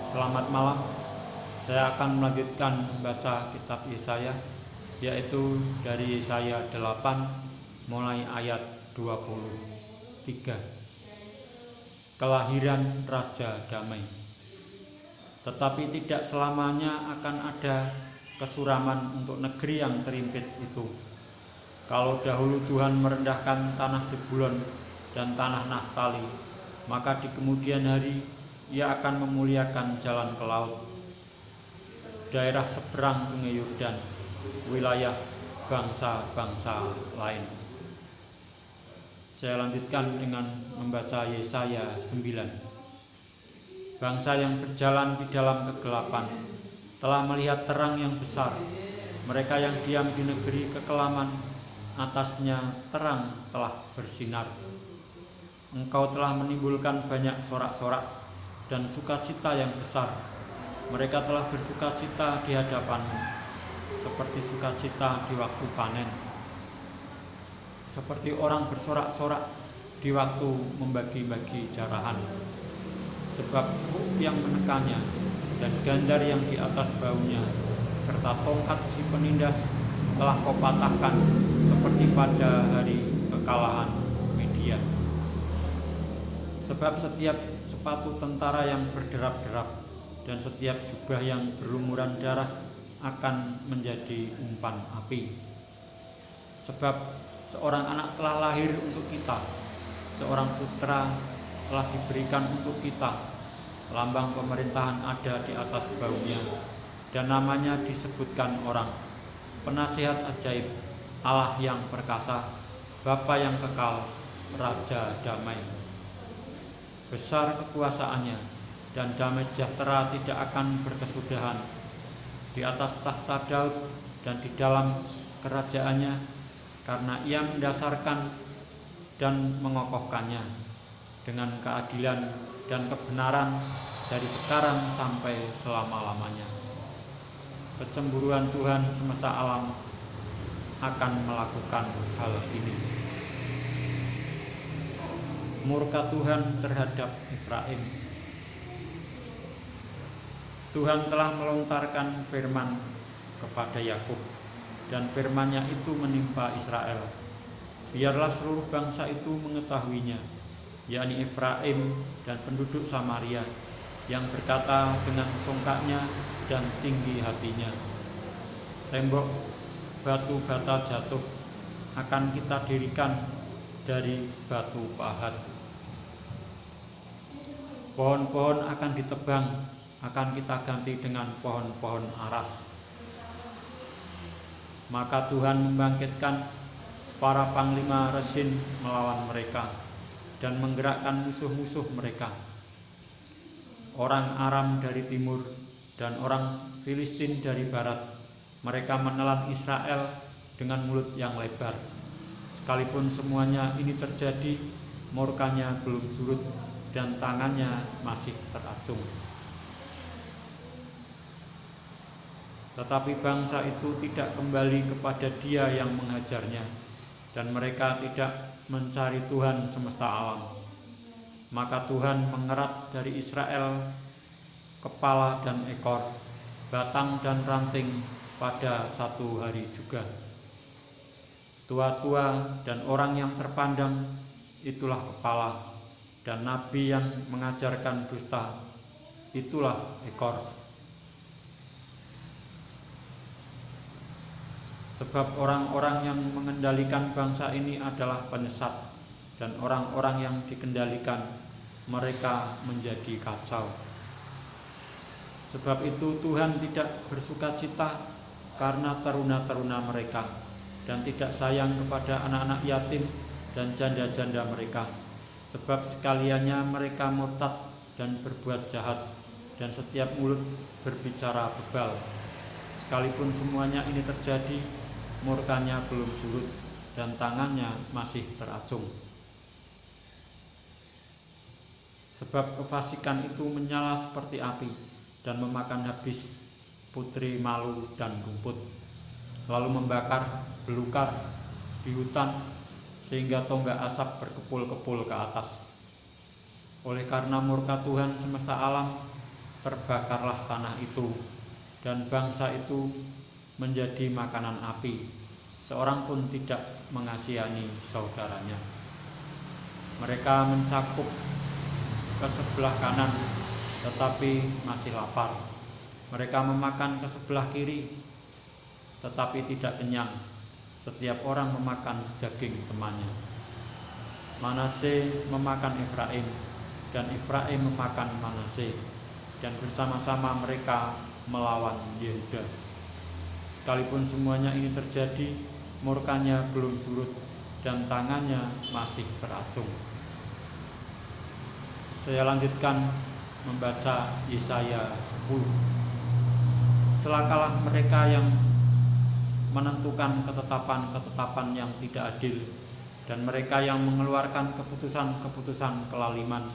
Selamat malam. Saya akan melanjutkan membaca kitab Yesaya, yaitu dari Yesaya 8 mulai ayat 23. Kelahiran Raja Damai. Tetapi tidak selamanya akan ada kesuraman untuk negeri yang terimpit itu. Kalau dahulu Tuhan merendahkan tanah Zebulon dan tanah Naftali, maka di kemudian hari Ia akan memuliakan jalan ke laut, daerah seberang sungai Yordan, wilayah bangsa-bangsa lain. Saya lanjutkan dengan membaca Yesaya 9. Bangsa yang berjalan di dalam kegelapan telah melihat terang yang besar. Mereka yang diam di negeri kekelaman, atasnya terang telah bersinar. Engkau telah menimbulkan banyak sorak-sorak dan sukacita yang besar. Mereka telah bersukacita di hadapanmu, seperti sukacita di waktu panen, seperti orang bersorak-sorak di waktu membagi-bagi jarahan. Sebab kuk yang menekannya dan gandar yang di atas baunya, serta tongkat si penindas telah kau patahkan, seperti pada hari kekalahan Media. Sebab setiap sepatu tentara yang berderap-derap dan setiap jubah yang berlumuran darah akan menjadi umpan api. Sebab seorang anak telah lahir untuk kita, seorang putra telah diberikan untuk kita. Lambang pemerintahan ada di atas baunya, dan namanya disebutkan orang, Penasihat Ajaib, Allah yang perkasa, Bapa yang kekal, Raja Damai. Besar kekuasaannya, dan damai sejahtera tidak akan berkesudahan di atas tahta Daud dan di dalam kerajaannya, karena Ia mendasarkan dan mengokohkannya dengan keadilan dan kebenaran dari sekarang sampai selama-lamanya. Kecemburuan Tuhan semesta alam akan melakukan hal ini. Murka Tuhan terhadap Efraim. Tuhan telah melontarkan firman kepada Yakub, dan firman-Nya itu menimpa Israel. Biarlah seluruh bangsa itu mengetahuinya, yakni Efraim dan penduduk Samaria, yang berkata dengan congkaknya dan tinggi hatinya, tembok batu bata jatuh akan kita dirikan dari batu pahat. Pohon-pohon akan ditebang, akan kita ganti dengan pohon-pohon aras. Maka Tuhan membangkitkan para panglima Resin melawan mereka dan menggerakkan musuh-musuh mereka, orang Aram dari timur dan orang Filistin dari barat. Mereka menelan Israel dengan mulut yang lebar. Sekalipun semuanya ini terjadi, murkanya belum surut dan tangannya masih teracung. Tetapi bangsa itu tidak kembali kepada Dia yang menghajarnya, dan mereka tidak mencari Tuhan semesta alam. Maka Tuhan mengerat dari Israel kepala dan ekor, batang dan ranting pada satu hari juga. Tua-tua dan orang yang terpandang itulah kepala, dan nabi yang mengajarkan dusta itulah ekor. Sebab orang-orang yang mengendalikan bangsa ini adalah penyesat, dan orang-orang yang dikendalikan mereka menjadi kacau. Sebab itu Tuhan tidak bersukacita karena teruna-teruna mereka, dan tidak sayang kepada anak-anak yatim dan janda-janda mereka. Sebab sekaliannya mereka murtad dan berbuat jahat, dan setiap mulut berbicara bebal. Sekalipun semuanya ini terjadi, murkanya belum surut dan tangannya masih teracung. Sebab kefasikan itu menyala seperti api dan memakan habis putri malu dan rumput, lalu membakar belukar di hutan sehingga tonggak asap berkepul-kepul ke atas. Oleh karena murka Tuhan semesta alam, terbakarlah tanah itu, dan bangsa itu menjadi makanan api. Seorang pun tidak mengasihani saudaranya. Mereka mencakup ke sebelah kanan, tetapi masih lapar. Mereka memakan ke sebelah kiri, tetapi tidak kenyang. Setiap orang memakan daging temannya. Manase memakan Efraim, dan Efraim memakan Manase, dan bersama-sama mereka melawan Yehuda. Sekalipun semuanya ini terjadi, murkanya belum surut dan tangannya masih teracung. Saya lanjutkan membaca Yesaya 10. Celakalah mereka yang menentukan ketetapan-ketetapan yang tidak adil, dan mereka yang mengeluarkan keputusan-keputusan kelaliman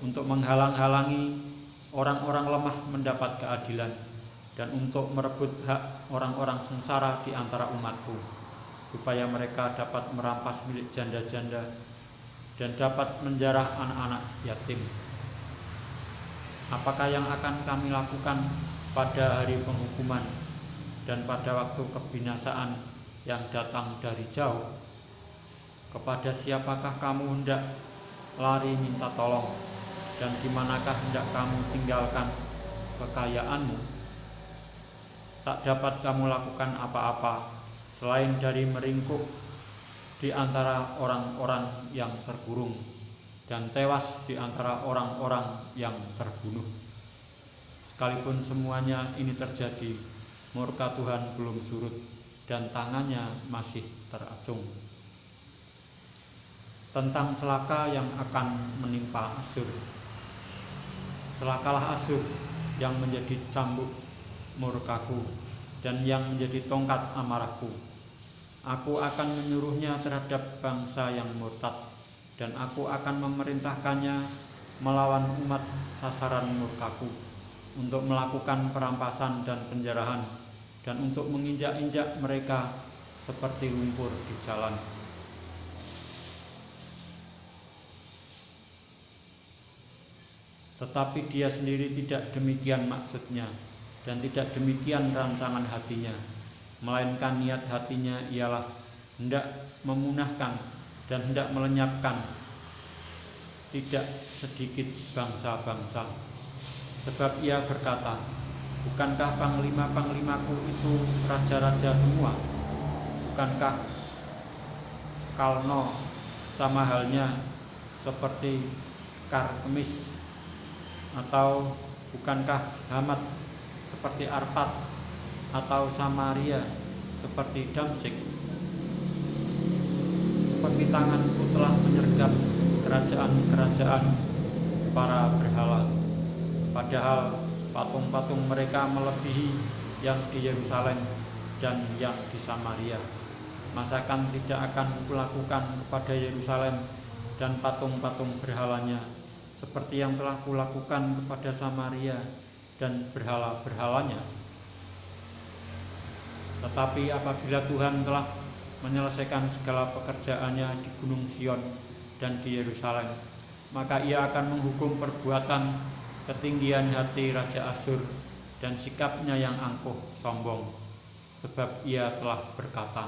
untuk menghalang-halangi orang-orang lemah mendapat keadilan, dan untuk merebut hak orang-orang sengsara di antara umatku, supaya mereka dapat merampas milik janda-janda dan dapat menjarah anak-anak yatim. Apakah yang akan kami lakukan pada hari penghukuman dan pada waktu kebinasaan yang datang dari jauh? Kepada siapakah kamu hendak lari minta tolong, dan di manakah hendak kamu tinggalkan kekayaanmu? Tak dapat kamu lakukan apa-apa selain dari meringkuk di antara orang-orang yang terkurung dan tewas di antara orang-orang yang terbunuh. Sekalipun semuanya ini terjadi, murka Tuhan belum surut dan tangannya masih teracung. Tentang celaka yang akan menimpa Asyur. Celakalah Asyur yang menjadi cambuk murkaku dan yang menjadi tongkat amarahku. Aku akan menyuruhnya terhadap bangsa yang murtad, dan aku akan memerintahkannya melawan umat sasaran murkaku, untuk melakukan perampasan dan penjarahan, dan untuk menginjak-injak mereka seperti lumpur di jalan. Tetapi dia sendiri tidak demikian maksudnya, dan tidak demikian rancangan hatinya, melainkan niat hatinya ialah hendak memunahkan dan hendak melenyapkan tidak sedikit bangsa-bangsa. Sebab ia berkata, bukankah panglima-panglimaku itu raja-raja semua? Bukankah Kalno sama halnya seperti Karkemis? Atau bukankah Hamat seperti Arpad, atau Samaria seperti Damsik? Seperti tanganku telah menyergap kerajaan-kerajaan para berhala, padahal patung-patung mereka melebihi yang di Yerusalem dan yang di Samaria. Masakan tidak akan kulakukan kepada Yerusalem dan patung-patung berhalanya seperti yang telah kulakukan kepada Samaria dan berhala-berhalanya? Tetapi apabila Tuhan telah menyelesaikan segala pekerjaannya di Gunung Sion dan di Yerusalem, maka ia akan menghukum perbuatan ketinggian hati Raja Asyur dan sikapnya yang angkuh sombong, sebab ia telah berkata,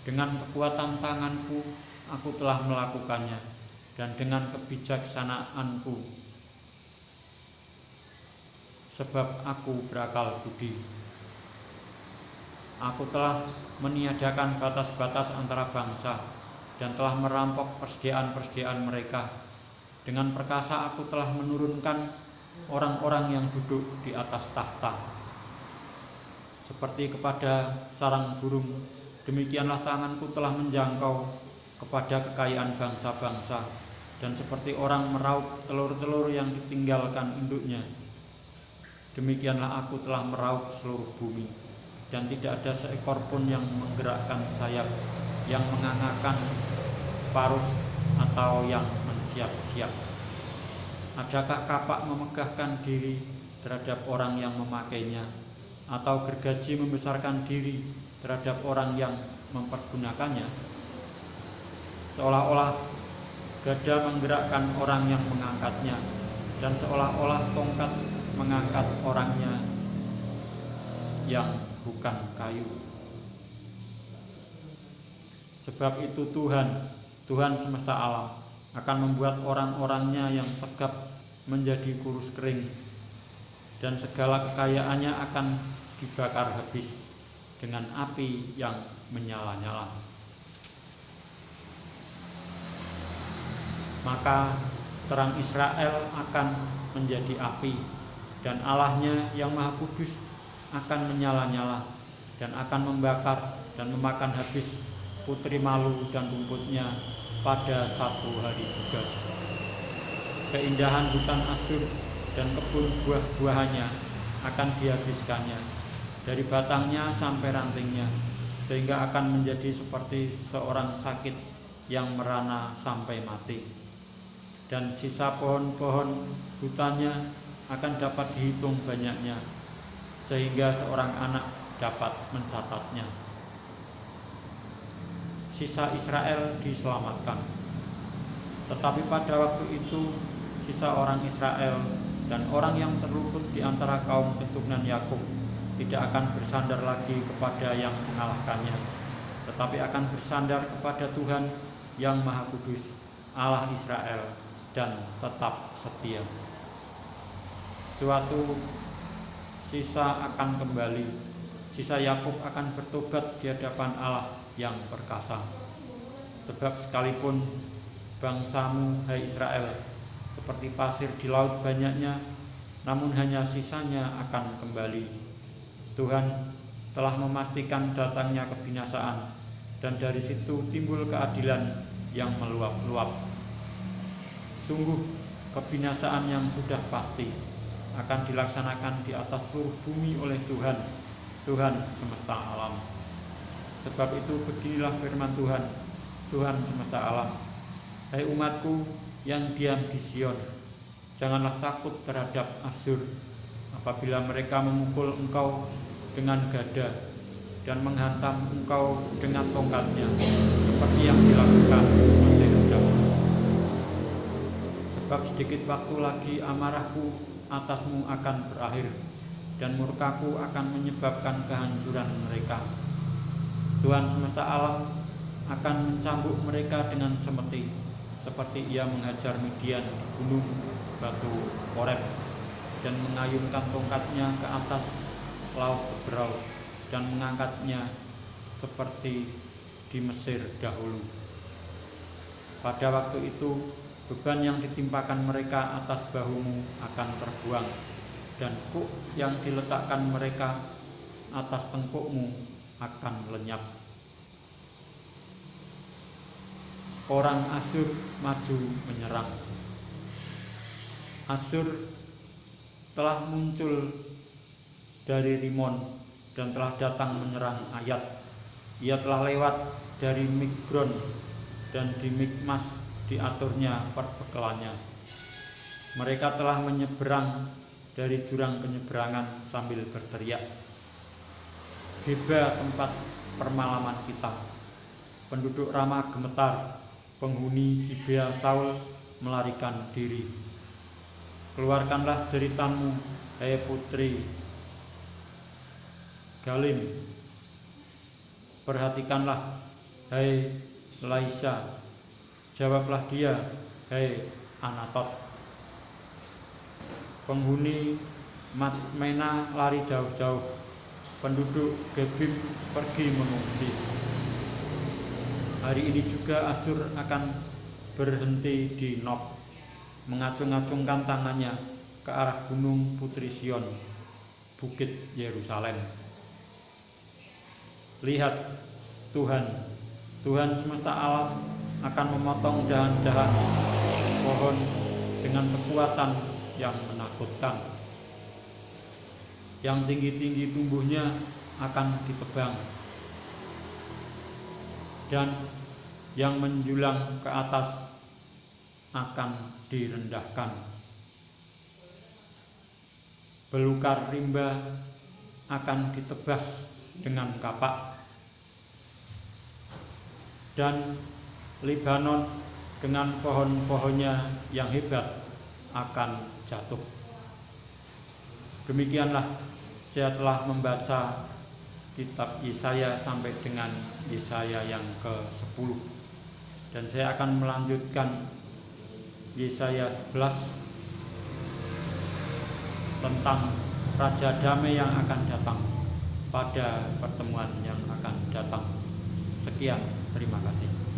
dengan kekuatan tanganku aku telah melakukannya, dan dengan kebijaksanaanku, sebab aku berakal budi. Aku telah meniadakan batas-batas antara bangsa dan telah merampok persediaan-persediaan mereka. Dengan perkasa aku telah menurunkan orang-orang yang duduk di atas tahta. Seperti kepada sarang burung, demikianlah tanganku telah menjangkau kepada kekayaan bangsa-bangsa, dan seperti orang meraup telur-telur yang ditinggalkan induknya, demikianlah aku telah meraup seluruh bumi, dan tidak ada seekor pun yang menggerakkan sayap, yang mengangakkan paruh, atau yang mensiap-siap. Adakah kapak memegahkan diri terhadap orang yang memakainya, atau gergaji membesarkan diri terhadap orang yang mempergunakannya? Seolah-olah gada menggerakkan orang yang mengangkatnya, dan seolah-olah tongkat mengangkat orangnya yang bukan kayu. Sebab itu Tuhan semesta alam akan membuat orang-orangnya yang tegap menjadi kurus kering, dan segala kekayaannya akan dibakar habis dengan api yang menyala-nyala. Maka terang Israel akan menjadi api, dan Allahnya yang Maha Kudus akan menyala-nyala dan akan membakar dan memakan habis putri malu dan rumputnya pada satu hari juga. Keindahan hutan Asyur dan kebun buah-buahannya akan dihabiskannya, dari batangnya sampai rantingnya, sehingga akan menjadi seperti seorang sakit yang merana sampai mati. Dan sisa pohon-pohon hutannya akan dapat dihitung banyaknya, sehingga seorang anak dapat mencatatnya. Sisa Israel diselamatkan. Tetapi pada waktu itu sisa orang Israel dan orang yang terluput di antara kaum keturunan Yakub tidak akan bersandar lagi kepada yang mengalahkannya, tetapi akan bersandar kepada Tuhan yang Maha Kudus, Allah Israel, dan tetap setia. Suatu sisa akan kembali, sisa Yakub akan bertobat di hadapan Allah yang perkasa. Sebab sekalipun bangsamu, hai Israel, seperti pasir di laut banyaknya, namun hanya sisanya akan kembali. Tuhan telah memastikan datangnya kebinasaan, dan dari situ timbul keadilan yang meluap-luap. Sungguh kebinasaan yang sudah pasti akan dilaksanakan di atas seluruh bumi oleh Tuhan semesta alam. Sebab itu beginilah firman Tuhan semesta alam: hai umatku yang diam di Sion, janganlah takut terhadap Asyur apabila mereka memukul engkau dengan gada dan menghantam engkau dengan tongkatnya, seperti yang dilakukan Mesir dahulu. Sebab sedikit waktu lagi amarahku atasmu akan berakhir, dan murkaku akan menyebabkan kehancuran mereka. Tuhan semesta alam akan mencambuk mereka dengan cemeti, seperti ia menghajar Midian di gunung batu Horeb, dan mengayunkan tongkatnya ke atas laut Seberau, dan mengangkatnya seperti di Mesir dahulu. Pada waktu itu beban yang ditimpakan mereka atas bahumu akan terbuang, dan kuk yang diletakkan mereka atas tengkukmu akan lenyap. Orang Asyur maju menyerang. Asyur telah muncul dari Rimon dan telah datang menyerang Ayat. Ia telah lewat dari Migron, dan di Mikmas diaturnya perbekalannya. Mereka telah menyeberang dari jurang penyeberangan sambil berteriak, Geba, tempat permalaman kita. Penduduk Rama gemetar, penghuni Gibea Saul melarikan diri. Keluarkanlah jeritanmu, hai putri Galim. Perhatikanlah, hai Laisa. Jawablah dia, hai Anatot. Penghuni Madmena lari jauh-jauh, penduduk Gebim pergi mengungsi. Hari ini juga Asyur akan berhenti di Nob, mengacung-acungkan tangannya ke arah gunung Putri Sion, bukit Yerusalem. Lihat, Tuhan semesta alam akan memotong dahan-dahan pohon dengan kekuatan yang menakutkan. Yang tinggi-tinggi tumbuhnya akan ditebang, dan yang menjulang ke atas akan direndahkan. Belukar rimba akan ditebas dengan kapak, dan Libanon dengan pohon-pohonnya yang hebat akan jatuh. Demikianlah saya telah membaca kitab Yesaya sampai dengan Yesaya yang ke-10, dan saya akan melanjutkan Yesaya 11 tentang Raja Damai yang akan datang pada pertemuan yang akan datang. Sekian, terima kasih.